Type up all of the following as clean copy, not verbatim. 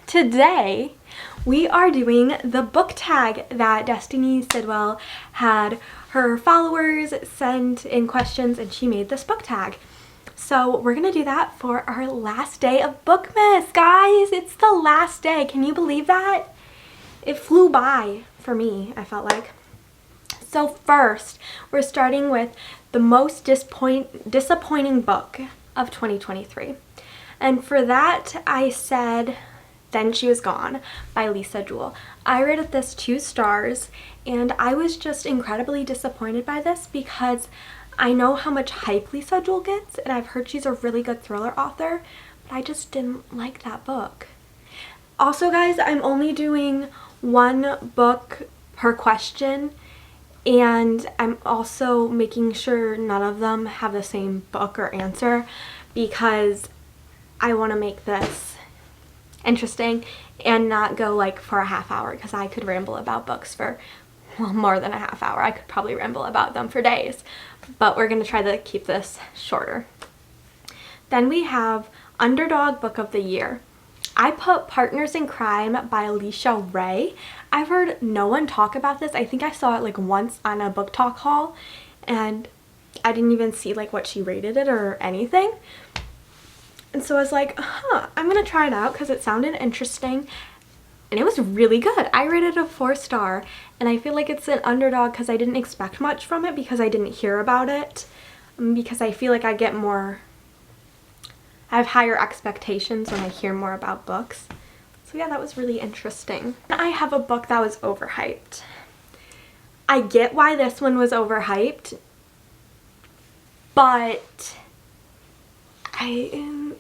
Today we are doing the book tag that Destiny Sidwell had her followers send in questions, and she made this book tag. So we're gonna do that for our last day of Bookmas, guys. It's the last day. Can you believe that? It flew by for me, I felt like. So first, we're starting with the most disappointing book of 2023. And for that, I said Then She Was Gone by Lisa Jewell. I rated this 2 stars, and I was just incredibly disappointed by this because I know how much hype Lisa Jewell gets, and I've heard she's a really good thriller author, but I just didn't like that book. Also, guys, I'm only doing 1 book per question, and I'm also making sure none of them have the same book or answer because I want to make this interesting and not go like for a half hour, because I could ramble about books for, well, more than a half hour. I could probably ramble about them for days, but we're going to try to keep this shorter. Then we have Underdog Book of the Year. I put Partners in Crime by Alicia Ray. I've heard no one talk about this. I think I saw it like once on a book talk haul, and I didn't even see like what she rated it or anything. And so I was like, I'm gonna try it out because it sounded interesting, and it was really good. I rated it a 4-star, and I feel like it's an underdog because I didn't expect much from it because I didn't hear about it, because I feel like I have higher expectations when I hear more about books. So yeah, that was really interesting. I have a book that was overhyped. I get why this one was overhyped, but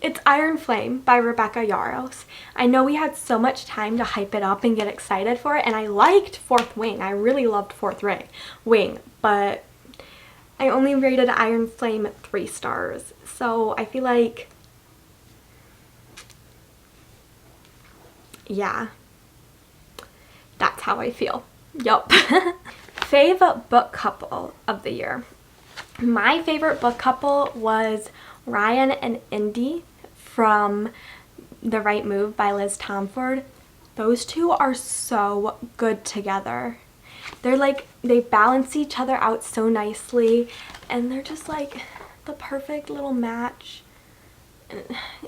it's Iron Flame by Rebecca Yarros. I know we had so much time to hype it up and get excited for it, and I liked Fourth Wing. I really loved Fourth Wing, but I only rated Iron Flame 3 stars. So I feel like, yeah, that's how I feel. Yup. Fave book couple of the year. My favorite book couple was Ryan and Indy from The Right Move by Liz Tomford. Those two are so good together. They're like, they balance each other out so nicely, and they're just like the perfect little match.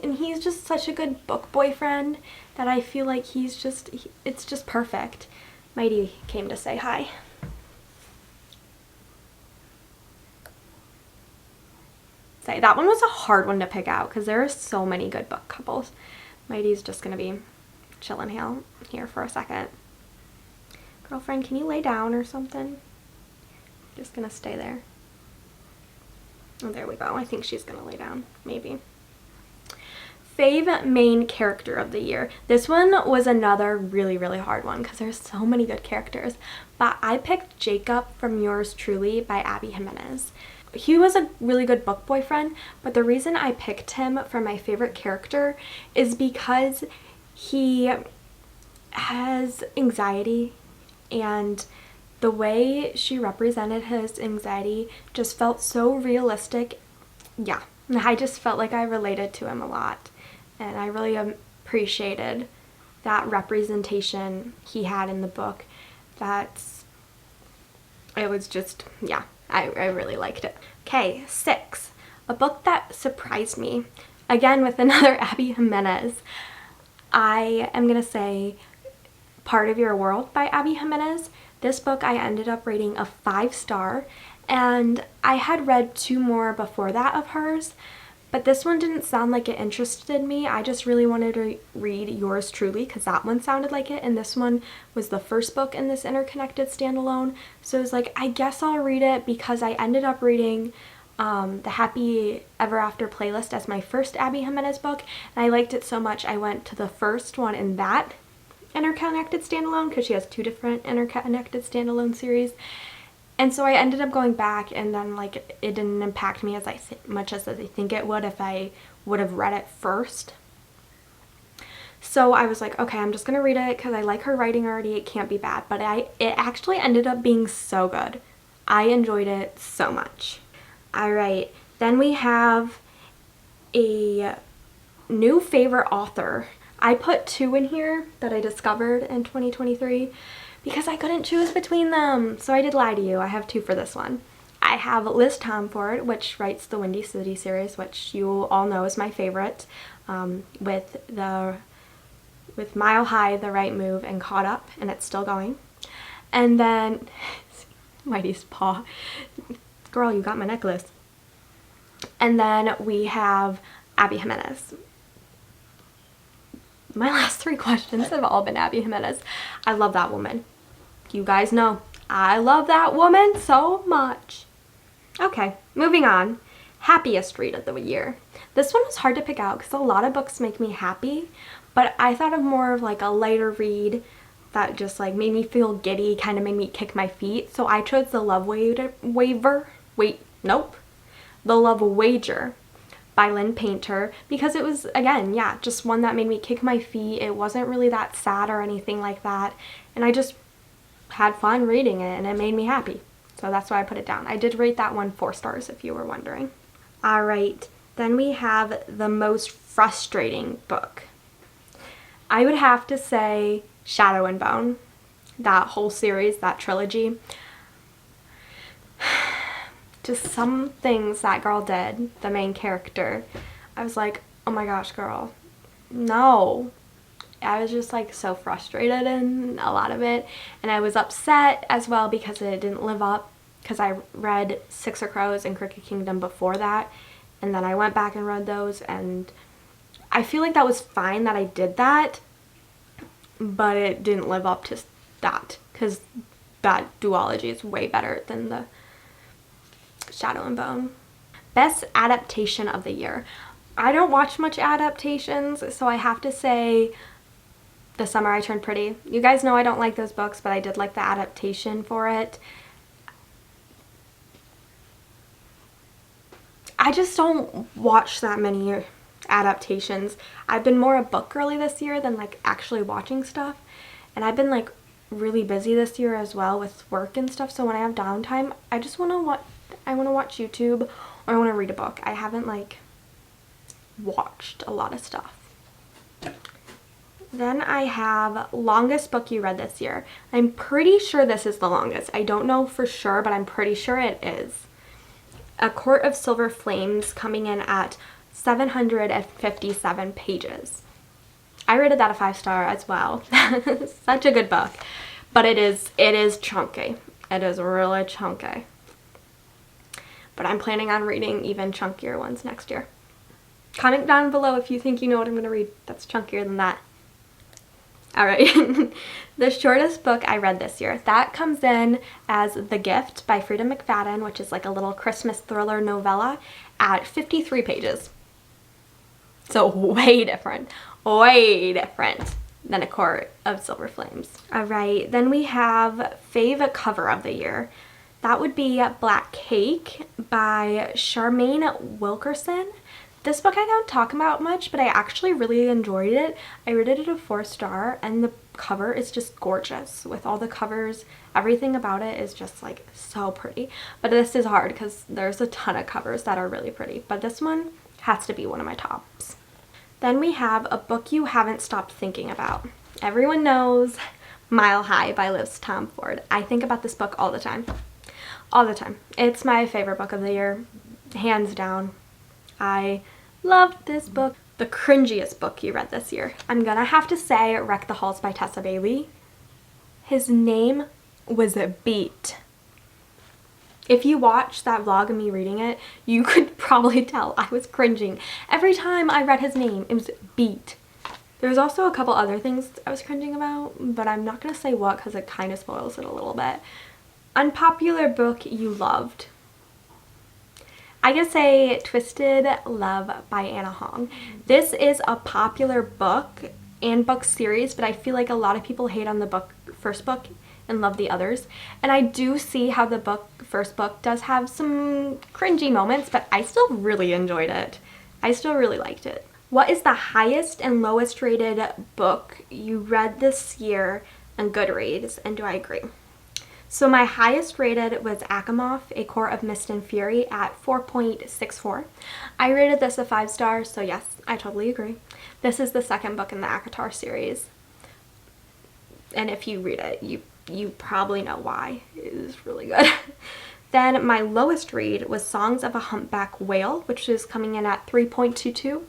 And he's just such a good book boyfriend that I feel like it's just perfect. Mighty came to say hi. Say that one was a hard one to pick out because there are so many good book couples. Mighty's just gonna be chilling here for a second. Girlfriend, can you lay down or something? Just gonna stay there. Oh, there we go. I think she's gonna lay down, maybe. Fave main character of the year. This one was another really, really hard one because there's so many good characters. But I picked Jacob from Yours Truly by Abby Jimenez. He was a really good book boyfriend, but the reason I picked him for my favorite character is because he has anxiety, and the way she represented his anxiety just felt so realistic. Yeah, I just felt like I related to him a lot, and I really appreciated that representation he had in the book. It was just, yeah, I really liked it. Okay, 6. A book that surprised me. Again, with another Abby Jimenez. I am going to say Part of Your World by Abby Jimenez. This book I ended up rating a 5-star, and I had read 2 more before that of hers, but this one didn't sound like it interested me. I just really wanted to read Yours Truly because that one sounded like it, and this one was the first book in this interconnected standalone. So I was like, I guess I'll read it, because I ended up reading the Happy Ever After playlist as my first Abby Jimenez book, and I liked it so much I went to the first one in that interconnected standalone because she has 2 different interconnected standalone series. And so I ended up going back, and then like it didn't impact me as much as I think it would if I would have read it first. So I was like, okay, I'm just gonna read it because I like her writing already. It can't be bad. But it actually ended up being so good. I enjoyed it so much. All right, then we have a new favorite author. I put 2 in here that I discovered in 2023 because I couldn't choose between them. So I did lie to you. I have 2 for this one. I have Liz Tomford, which writes the Windy City series, which you all know is my favorite, with Mile High, The Right Move, and Caught Up, and it's still going. And then, Mighty's paw. Girl, you got my necklace. And then we have Abby Jimenez. My last 3 questions have all been Abby Jimenez. I love that woman. You guys know I love that woman so much. Okay, moving on. Happiest read of the year. This one was hard to pick out because a lot of books make me happy, but I thought of more of like a lighter read that just like made me feel giddy, kind of made me kick my feet. So I chose The Love Wager by Lynn Painter because it was, again, yeah, just one that made me kick my feet. It wasn't really that sad or anything like that, and I just had fun reading it and it made me happy. So that's why I put it down. I did rate that one 4 stars if you were wondering. All right, then we have the most frustrating book. I would have to say Shadow and Bone, that whole series, that trilogy. Just some things that girl did, the main character, I was like, oh my gosh, girl, no. I was just like so frustrated in a lot of it, and I was upset as well because it didn't live up, because I read Six of Crows and Crooked Kingdom before that, and then I went back and read those, and I feel like that was fine that I did that, but it didn't live up to that, because that duology is way better than the Shadow and Bone. Best adaptation of the year. I don't watch much adaptations, so I have to say The Summer I Turned Pretty. You guys know I don't like those books, but I did like the adaptation for it. I just don't watch that many adaptations. I've been more a book girly this year than like actually watching stuff, and I've been like really busy this year as well with work and stuff, so when I have downtime, I just want to watch YouTube, or I want to read a book. I haven't like watched a lot of stuff. Then I have longest book you read this year. I'm pretty sure this is the longest. I don't know for sure, but I'm pretty sure it is. A Court of Silver Flames, coming in at 757 pages. I rated that a 5-star as well. Such a good book, but it is chunky. It is really chunky. But I'm planning on reading even chunkier ones next year. Comment down below if you think you know what I'm going to read that's chunkier than that. Alright, the shortest book I read this year. That comes in as The Gift by Frida McFadden, which is like a little Christmas thriller novella, at 53 pages. So way different than A Court of Silver Flames. Alright, then we have fave cover of the year. That would be Black Cake by Charmaine Wilkerson. This book I don't talk about much, but I actually really enjoyed it. I rated it a 4-star, and the cover is just gorgeous. With all the covers, everything about it is just like so pretty. But this is hard because there's a ton of covers that are really pretty, but this one has to be one of my tops. Then we have A Book You Haven't Stopped Thinking About. Everyone knows Mile High by Liz Tomford. I think about this book all the time. All the time. It's my favorite book of the year, hands down. I loved this book. The cringiest book you read this year. I'm gonna have to say Wreck the Halls by Tessa Bailey. His name was Beat. If you watched that vlog of me reading it, you could probably tell I was cringing. Every time I read his name, it was Beat. There's also a couple other things I was cringing about, but I'm not gonna say what because it kind of spoils it a little bit. Unpopular book you loved. I could say Twisted Love by Anna Hong. This is a popular book and book series, but I feel like a lot of people hate on the first book and love the others. And I do see how the first book does have some cringy moments, but I still really enjoyed it. I still really liked it. What is the highest and lowest rated book you read this year on Goodreads, and do I agree? So my highest rated was Akamov, A Court of Mist and Fury at 4.64. I rated this a 5 stars, so yes, I totally agree. This is the second book in the ACOTAR series. And if you read it, you probably know why. It is really good. Then my lowest read was Songs of a Humpback Whale, which is coming in at 3.22.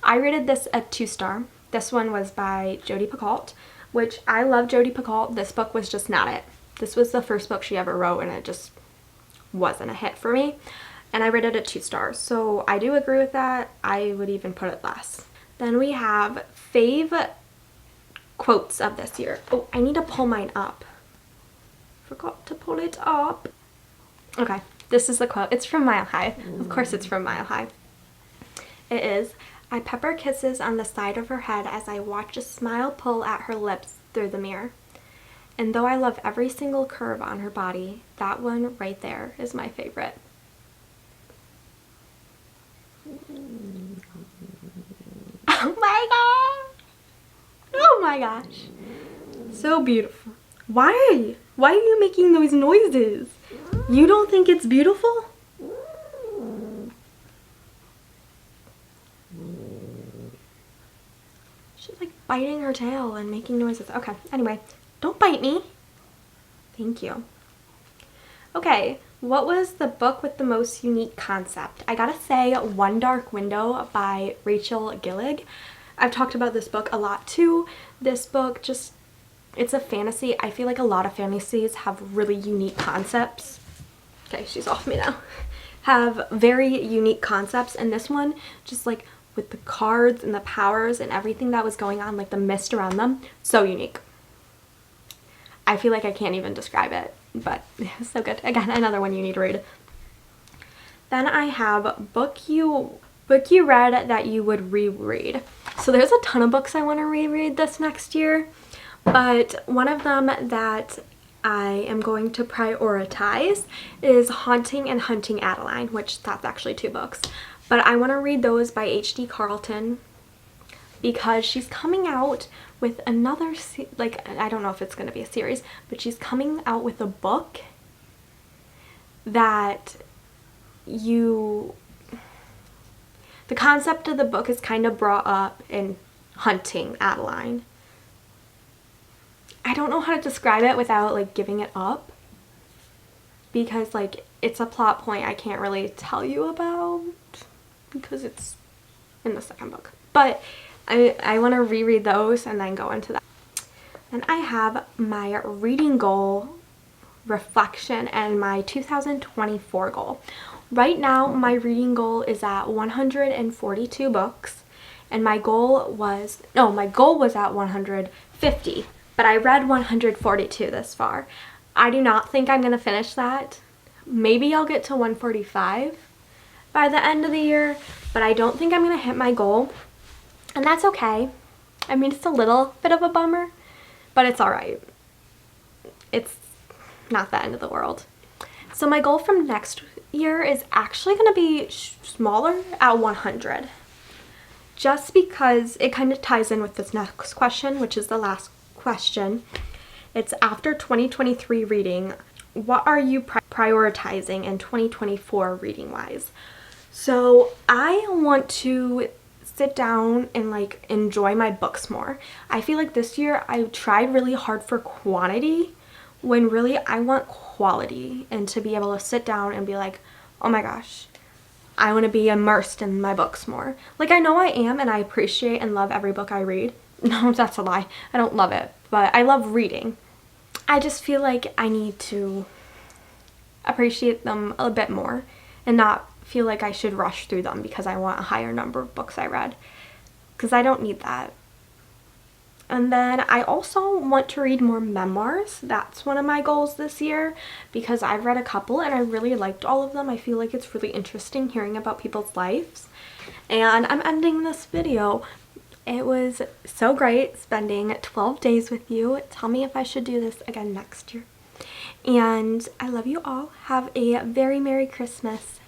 I rated this a 2 star. This one was by Jodi Picoult, which I love Jodi Picoult. This book was just not it. This was the first book she ever wrote, and it just wasn't a hit for me. And I rated it 2 stars. So I do agree with that. I would even put it less. Then we have fave quotes of this year. Oh, I need to pull mine up. Forgot to pull it up. Okay, this is the quote. It's from Mile High. Of course it's from Mile High. It is, I pepper kisses on the side of her head as I watch a smile pull at her lips through the mirror. And though I love every single curve on her body, that one right there is my favorite. Oh my god! Oh my gosh. So beautiful. Why? Why are you making those noises? You don't think it's beautiful? She's like biting her tail and making noises. Okay, anyway. Don't bite me. Thank you. Okay, what was the book with the most unique concept? I gotta say, One Dark Window by Rachel Gillig. I've talked about this book a lot too. This book just, it's a fantasy. I feel like a lot of fantasies have really unique concepts. Okay, she's off me now. Have very unique concepts, and this one, just like with the cards and the powers and everything that was going on, like the mist around them, so unique. I feel like I can't even describe it, but it's so good. Again, another one you need to read. Then I have book you read that you would reread. So there's a ton of books I want to reread this next year, but one of them that I am going to prioritize is Haunting and Hunting Adeline, which that's actually 2 books. But I want to read those by H.D. Carlton because she's coming out with another, like, I don't know if it's going to be a series, but she's coming out with a book that the concept of the book is kind of brought up in Hunting Adeline. I don't know how to describe it without like giving it up, because like it's a plot point I can't really tell you about because it's in the second book. But I want to reread those and then go into that. Then I have my reading goal reflection and my 2024 goal. Right now my reading goal is at 142 books, and my goal was at 150, but I read 142 this far. I do not think I'm going to finish that. Maybe I'll get to 145 by the end of the year, but I don't think I'm going to hit my goal. And that's okay. I mean, it's a little bit of a bummer, but it's alright. It's not the end of the world. So my goal from next year is actually going to be smaller at 100. Just because it kind of ties in with this next question, which is the last question. It's after 2023 reading, what are you prioritizing in 2024 reading wise? So I want to sit down and like enjoy my books more. I feel like this year I tried really hard for quantity when really I want quality, and to be able to sit down and be like, oh my gosh, I want to be immersed in my books more. Like, I know I am, and I appreciate and love every book I read. No, that's a lie. I don't love it, but I love reading. I just feel like I need to appreciate them a bit more and not feel like I should rush through them because I want a higher number of books I read, because I don't need that. And then I also want to read more memoirs. That's one of my goals this year because I've read a couple and I really liked all of them. I feel like it's really interesting hearing about people's lives. And I'm ending this video. It was so great spending 12 days with you. Tell me if I should do this again next year. And I love you all. Have a very Merry Christmas.